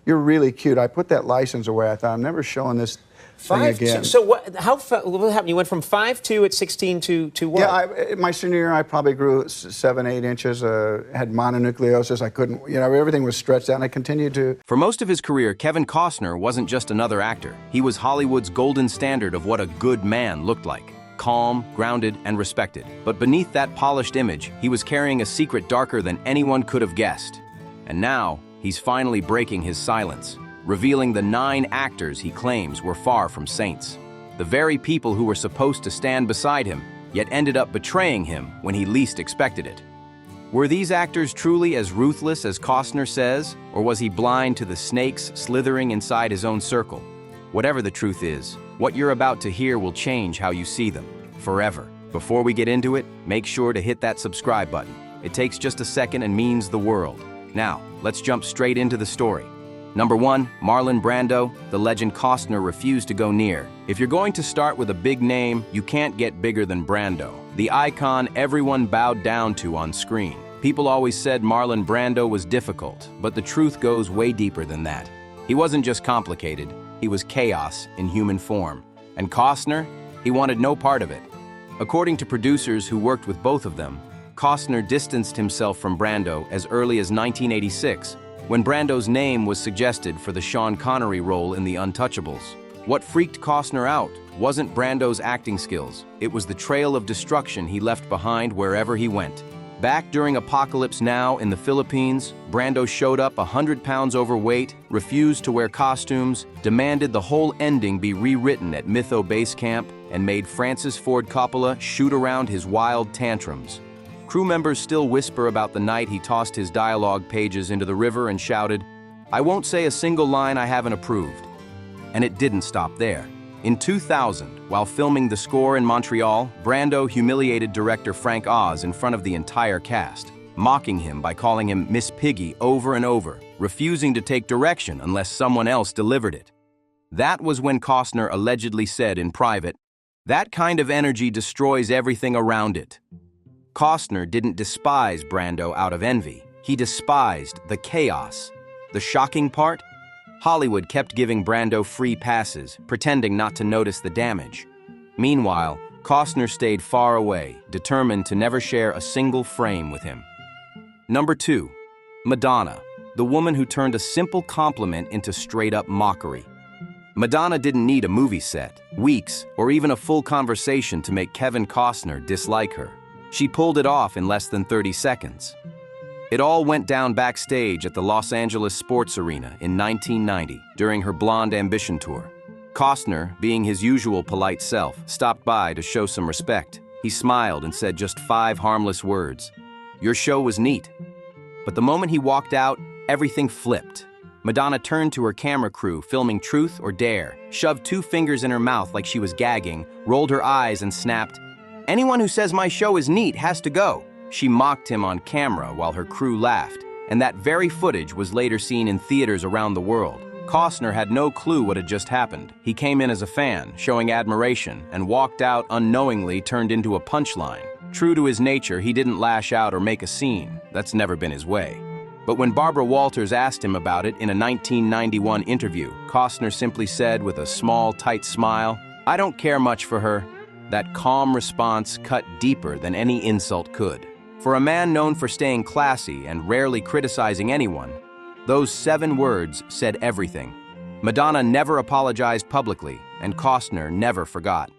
you're really cute. I put that license away. I thought, I'm never showing this thing again. So what happened? You went from 5'2" at 16 to what? Yeah, my senior year, I probably grew 7, 8 inches, had mononucleosis. I couldn't, everything was stretched out, and I continued to. For most of his career, Kevin Costner wasn't just another actor. He was Hollywood's golden standard of what a good man looked like. Calm, grounded, and respected. But beneath that polished image, he was carrying a secret darker than anyone could have guessed. And now, he's finally breaking his silence, revealing the 9 actors he claims were far from saints. The very people who were supposed to stand beside him, yet ended up betraying him when he least expected it. Were these actors truly as ruthless as Costner says, or was he blind to the snakes slithering inside his own circle? Whatever the truth is, what you're about to hear will change how you see them, forever. Before we get into it, make sure to hit that subscribe button. It takes just a second and means the world. Now, let's jump straight into the story. Number 1, Marlon Brando. The legend Costner refused to go near. If you're going to start with a big name, you can't get bigger than Brando, the icon everyone bowed down to on screen. People always said Marlon Brando was difficult, but the truth goes way deeper than that. He wasn't just complicated, he was chaos in human form. And Costner, he wanted no part of it. According to producers who worked with both of them, Costner distanced himself from Brando as early as 1986, when Brando's name was suggested for the Sean Connery role in The Untouchables. What freaked Costner out wasn't Brando's acting skills, it was the trail of destruction he left behind wherever he went. Back during Apocalypse Now in the Philippines, Brando showed up 100 pounds overweight, refused to wear costumes, demanded the whole ending be rewritten at Mytho Base Camp, and made Francis Ford Coppola shoot around his wild tantrums. Crew members still whisper about the night he tossed his dialogue pages into the river and shouted, "I won't say a single line I haven't approved." And it didn't stop there. In 2000, while filming the score in Montreal, Brando humiliated director Frank Oz in front of the entire cast, mocking him by calling him Miss Piggy over and over, refusing to take direction unless someone else delivered it. That was when Costner allegedly said in private, "That kind of energy destroys everything around it." Costner didn't despise Brando out of envy. He despised the chaos. The shocking part? Hollywood kept giving Brando free passes, pretending not to notice the damage. Meanwhile, Costner stayed far away, determined to never share a single frame with him. Number 2, Madonna, the woman who turned a simple compliment into straight-up mockery. Madonna didn't need a movie set, weeks, or even a full conversation to make Kevin Costner dislike her. She pulled it off in less than 30 seconds. It all went down backstage at the Los Angeles Sports Arena in 1990 during her Blonde Ambition tour. Costner, being his usual polite self, stopped by to show some respect. He smiled and said just 5 harmless words. "Your show was neat." But the moment he walked out, everything flipped. Madonna turned to her camera crew filming Truth or Dare, shoved 2 fingers in her mouth like she was gagging, rolled her eyes and snapped, "Anyone who says my show is neat has to go." She mocked him on camera while her crew laughed, and that very footage was later seen in theaters around the world. Costner had no clue what had just happened. He came in as a fan, showing admiration, and walked out unknowingly turned into a punchline. True to his nature, he didn't lash out or make a scene. That's never been his way. But when Barbara Walters asked him about it in a 1991 interview, Costner simply said with a small, tight smile, "I don't care much for her." That calm response cut deeper than any insult could. For a man known for staying classy and rarely criticizing anyone, those 7 words said everything. Madonna never apologized publicly, and Costner never forgot.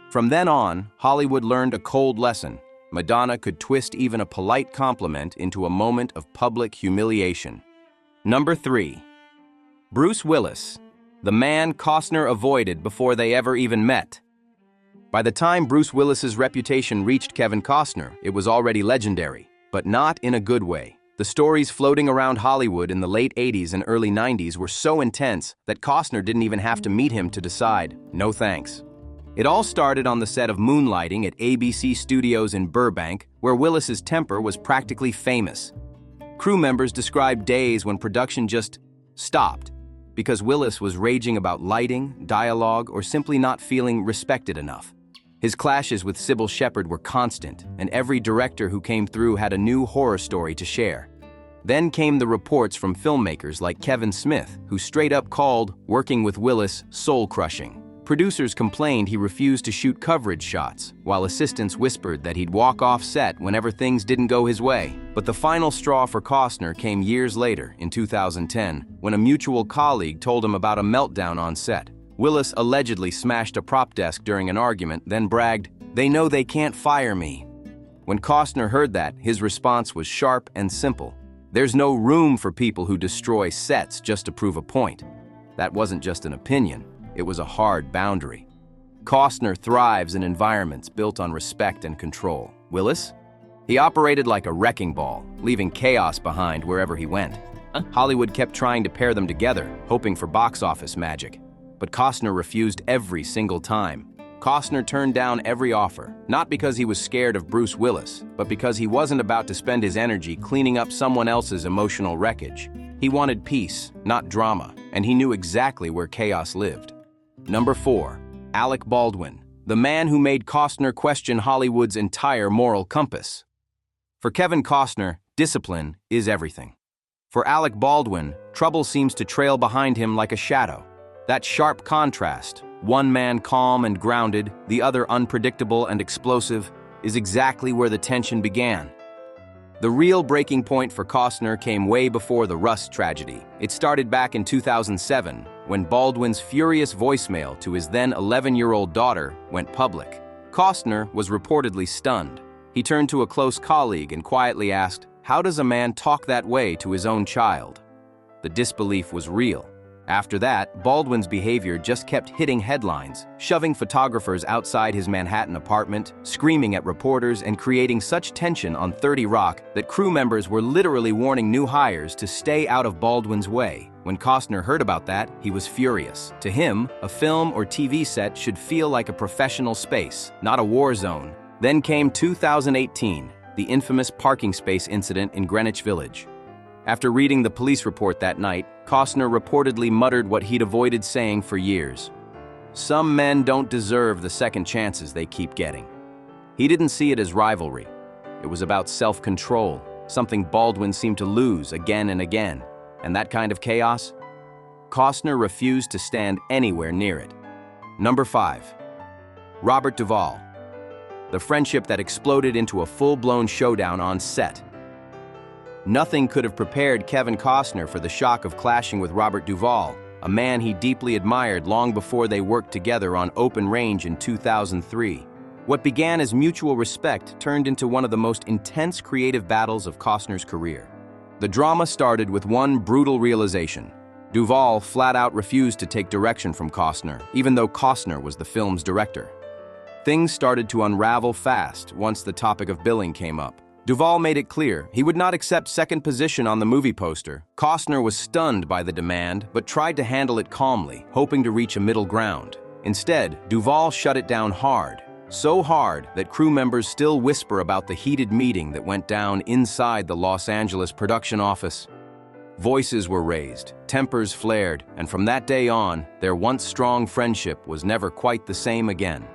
From then on, Hollywood learned a cold lesson. Madonna could twist even a polite compliment into a moment of public humiliation. Number 3, Bruce Willis, the man Costner avoided before they ever even met. By the time Bruce Willis's reputation reached Kevin Costner, it was already legendary, but not in a good way. The stories floating around Hollywood in the late 80s and early 90s were so intense that Costner didn't even have to meet him to decide, no thanks. It all started on the set of Moonlighting at ABC Studios in Burbank, where Willis's temper was practically famous. Crew members described days when production just stopped because Willis was raging about lighting, dialogue, or simply not feeling respected enough. His clashes with Sybil Shepherd were constant, and every director who came through had a new horror story to share. Then came the reports from filmmakers like Kevin Smith, who straight up called working with Willis soul-crushing. Producers complained he refused to shoot coverage shots, while assistants whispered that he'd walk off set whenever things didn't go his way. But the final straw for Costner came years later, in 2010, when a mutual colleague told him about a meltdown on set. Willis allegedly smashed a prop desk during an argument, then bragged, "They know they can't fire me." When Costner heard that, his response was sharp and simple. "There's no room for people who destroy sets just to prove a point." That wasn't just an opinion. It was a hard boundary. Costner thrives in environments built on respect and control. Willis? He operated like a wrecking ball, leaving chaos behind wherever he went. Hollywood kept trying to pair them together, hoping for box office magic. But Costner refused every single time. Costner turned down every offer, not because he was scared of Bruce Willis, but because he wasn't about to spend his energy cleaning up someone else's emotional wreckage. He wanted peace, not drama, and he knew exactly where chaos lived. Number 4. Alec Baldwin, the man who made Costner question Hollywood's entire moral compass. For Kevin Costner, discipline is everything. For Alec Baldwin, trouble seems to trail behind him like a shadow. That sharp contrast, one man calm and grounded, the other unpredictable and explosive, is exactly where the tension began. The real breaking point for Costner came way before the Rust tragedy. It started back in 2007, when Baldwin's furious voicemail to his then 11-year-old daughter went public. Costner was reportedly stunned. He turned to a close colleague and quietly asked, "How does a man talk that way to his own child?" The disbelief was real. After that, Baldwin's behavior just kept hitting headlines, shoving photographers outside his Manhattan apartment, screaming at reporters, and creating such tension on 30 Rock that crew members were literally warning new hires to stay out of Baldwin's way. When Costner heard about that, he was furious. To him, a film or TV set should feel like a professional space, not a war zone. Then came 2018, the infamous parking space incident in Greenwich Village. After reading the police report that night, Costner reportedly muttered what he'd avoided saying for years. "Some men don't deserve the second chances they keep getting." He didn't see it as rivalry. It was about self-control, something Baldwin seemed to lose again and again. And that kind of chaos? Costner refused to stand anywhere near it. Number 5. Robert Duvall. The friendship that exploded into a full-blown showdown on set. Nothing could have prepared Kevin Costner for the shock of clashing with Robert Duvall, a man he deeply admired long before they worked together on Open Range in 2003. What began as mutual respect turned into one of the most intense creative battles of Costner's career. The drama started with one brutal realization. Duvall flat out refused to take direction from Costner, even though Costner was the film's director. Things started to unravel fast once the topic of billing came up. Duvall made it clear he would not accept second position on the movie poster. Costner was stunned by the demand, but tried to handle it calmly, hoping to reach a middle ground. Instead, Duvall shut it down hard. So hard that crew members still whisper about the heated meeting that went down inside the Los Angeles production office. Voices were raised, tempers flared, and from that day on, their once strong friendship was never quite the same again.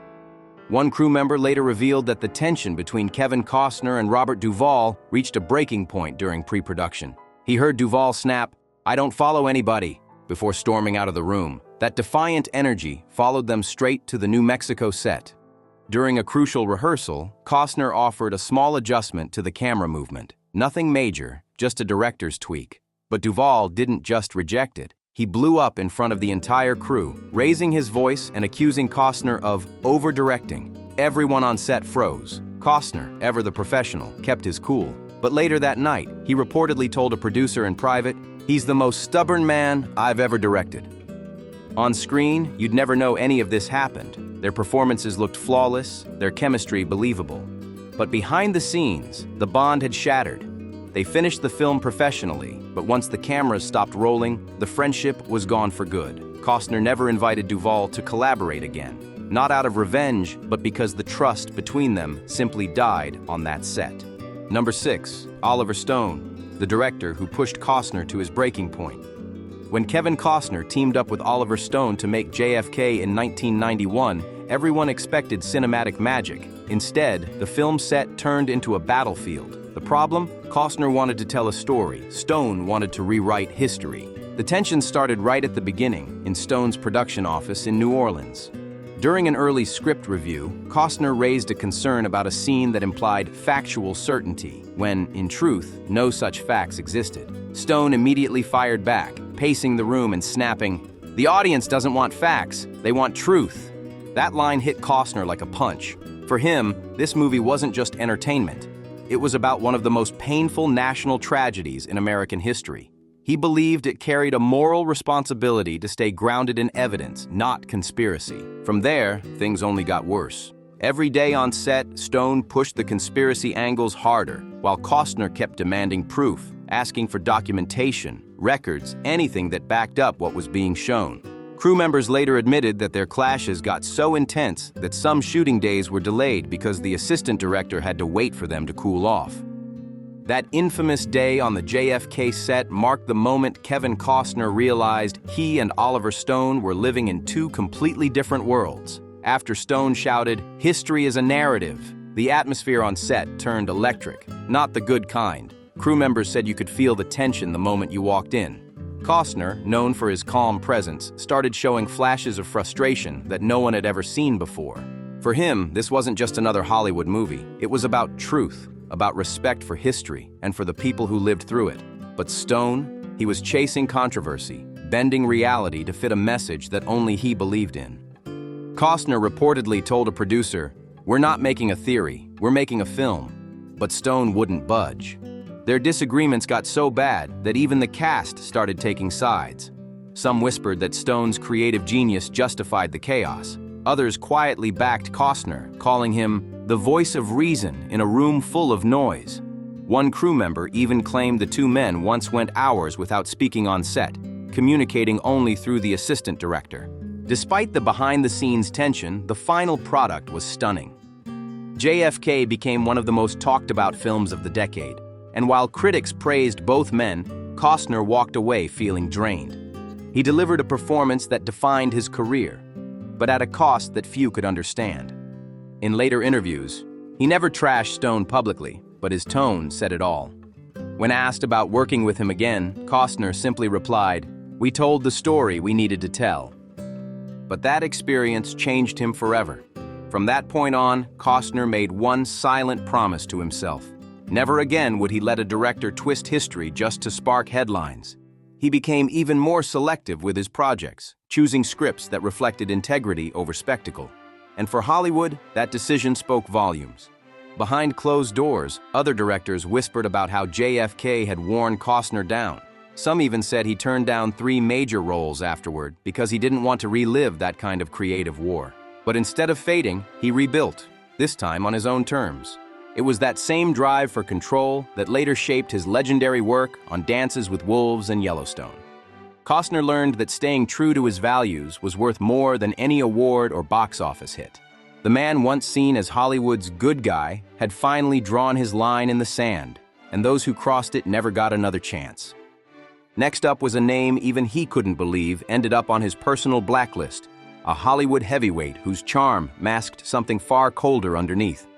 One crew member later revealed that the tension between Kevin Costner and Robert Duvall reached a breaking point during pre-production. He heard Duvall snap, "I don't follow anybody," before storming out of the room. That defiant energy followed them straight to the New Mexico set. During a crucial rehearsal, Costner offered a small adjustment to the camera movement. Nothing major, just a director's tweak. But Duvall didn't just reject it. He blew up in front of the entire crew, raising his voice and accusing Costner of over-directing. Everyone on set froze. Costner, ever the professional, kept his cool. But later that night, he reportedly told a producer in private, "He's the most stubborn man I've ever directed." On screen, you'd never know any of this happened. Their performances looked flawless, their chemistry believable. But behind the scenes, the bond had shattered. They finished the film professionally, but once the cameras stopped rolling, the friendship was gone for good. Costner never invited Duvall to collaborate again. Not out of revenge, but because the trust between them simply died on that set. Number 6. Oliver Stone, the director who pushed Costner to his breaking point. When Kevin Costner teamed up with Oliver Stone to make JFK in 1991, everyone expected cinematic magic. Instead, the film set turned into a battlefield. The problem? Costner wanted to tell a story. Stone wanted to rewrite history. The tension started right at the beginning, in Stone's production office in New Orleans. During an early script review, Costner raised a concern about a scene that implied factual certainty, when, in truth, no such facts existed. Stone immediately fired back, pacing the room and snapping, "The audience doesn't want facts, they want truth." That line hit Costner like a punch. For him, this movie wasn't just entertainment. It was about one of the most painful national tragedies in American history. He believed it carried a moral responsibility to stay grounded in evidence, not conspiracy. From there, things only got worse. Every day on set, Stone pushed the conspiracy angles harder, while Costner kept demanding proof, asking for documentation, records, anything that backed up what was being shown. Crew members later admitted that their clashes got so intense that some shooting days were delayed because the assistant director had to wait for them to cool off. That infamous day on the JFK set marked the moment Kevin Costner realized he and Oliver Stone were living in two completely different worlds. After Stone shouted, "History is a narrative," the atmosphere on set turned electric, not the good kind. Crew members said you could feel the tension the moment you walked in. Costner, known for his calm presence, started showing flashes of frustration that no one had ever seen before. For him, this wasn't just another Hollywood movie. It was about truth, about respect for history and for the people who lived through it. But Stone, he was chasing controversy, bending reality to fit a message that only he believed in. Costner reportedly told a producer, "We're not making a theory, we're making a film." But Stone wouldn't budge. Their disagreements got so bad that even the cast started taking sides. Some whispered that Stone's creative genius justified the chaos. Others quietly backed Costner, calling him the voice of reason in a room full of noise. One crew member even claimed the two men once went hours without speaking on set, communicating only through the assistant director. Despite the behind-the-scenes tension, the final product was stunning. JFK became one of the most talked-about films of the decade. And while critics praised both men, Costner walked away feeling drained. He delivered a performance that defined his career, but at a cost that few could understand. In later interviews, he never trashed Stone publicly, but his tone said it all. When asked about working with him again, Costner simply replied, "We told the story we needed to tell." But that experience changed him forever. From that point on, Costner made one silent promise to himself. Never again would he let a director twist history just to spark headlines. He became even more selective with his projects, choosing scripts that reflected integrity over spectacle. And for Hollywood, that decision spoke volumes. Behind closed doors, other directors whispered about how JFK had worn Costner down. Some even said he turned down 3 major roles afterward because he didn't want to relive that kind of creative war. But instead of fading, he rebuilt, this time on his own terms. It was that same drive for control that later shaped his legendary work on Dances with Wolves and Yellowstone. Costner learned that staying true to his values was worth more than any award or box office hit. The man once seen as Hollywood's good guy had finally drawn his line in the sand, and those who crossed it never got another chance. Next up was a name even he couldn't believe ended up on his personal blacklist, a Hollywood heavyweight whose charm masked something far colder underneath.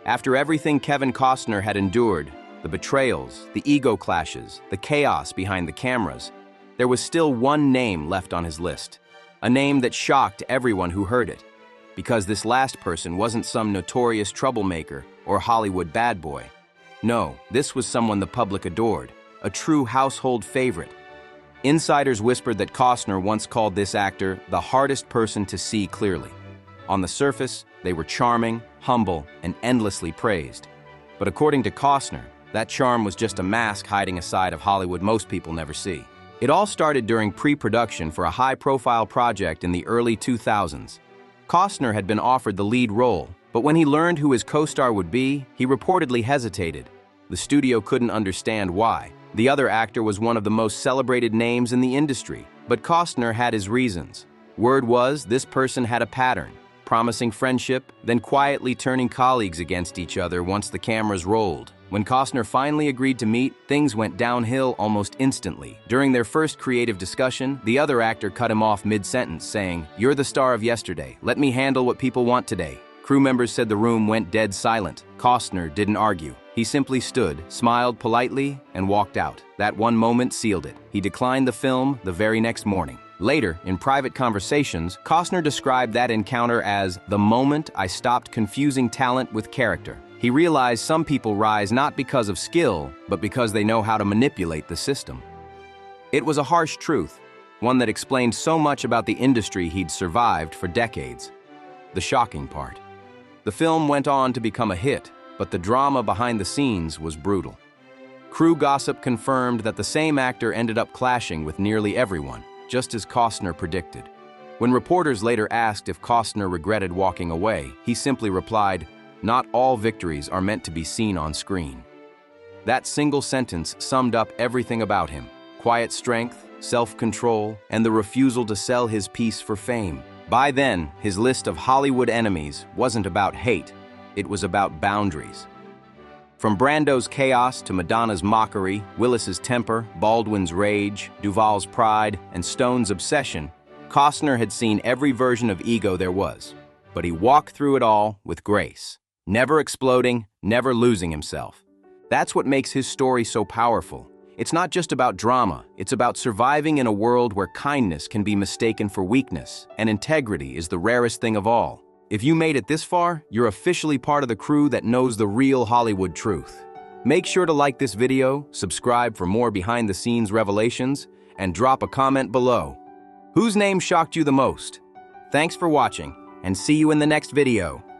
After everything Kevin Costner had endured, the betrayals, the ego clashes, the chaos behind the cameras, there was still one name left on his list. A name that shocked everyone who heard it. Because this last person wasn't some notorious troublemaker or Hollywood bad boy. No, this was someone the public adored, a true household favorite. Insiders whispered that Costner once called this actor the hardest person to see clearly. On the surface, they were charming, humble, and endlessly praised. But according to Costner, that charm was just a mask hiding a side of Hollywood most people never see. It all started during pre-production for a high-profile project in the early 2000s. Costner had been offered the lead role, but when he learned who his co-star would be, he reportedly hesitated. The studio couldn't understand why. The other actor was one of the most celebrated names in the industry, but Costner had his reasons. Word was this person had a pattern, promising friendship, then quietly turning colleagues against each other once the cameras rolled. When Costner finally agreed to meet, things went downhill almost instantly. During their first creative discussion, the other actor cut him off mid-sentence, saying, "You're the star of yesterday. Let me handle what people want today." Crew members said the room went dead silent. Costner didn't argue. He simply stood, smiled politely, and walked out. That one moment sealed it. He declined the film the very next morning. Later, in private conversations, Costner described that encounter as the moment I stopped confusing talent with character. He realized some people rise not because of skill, but because they know how to manipulate the system. It was a harsh truth, one that explained so much about the industry he'd survived for decades. The shocking part. The film went on to become a hit, but the drama behind the scenes was brutal. Crew gossip confirmed that the same actor ended up clashing with nearly everyone, just as Costner predicted. When reporters later asked if Costner regretted walking away, he simply replied, "Not all victories are meant to be seen on screen." That single sentence summed up everything about him: quiet strength, self-control, and the refusal to sell his piece for fame. By then, his list of Hollywood enemies wasn't about hate, it was about boundaries. From Brando's chaos to Madonna's mockery, Willis's temper, Baldwin's rage, Duvall's pride, and Stone's obsession, Costner had seen every version of ego there was. But he walked through it all with grace, never exploding, never losing himself. That's what makes his story so powerful. It's not just about drama, it's about surviving in a world where kindness can be mistaken for weakness, and integrity is the rarest thing of all. If you made it this far, you're officially part of the crew that knows the real Hollywood truth. Make sure to like this video, subscribe for more behind-the-scenes revelations, and drop a comment below. Whose name shocked you the most? Thanks for watching, and see you in the next video.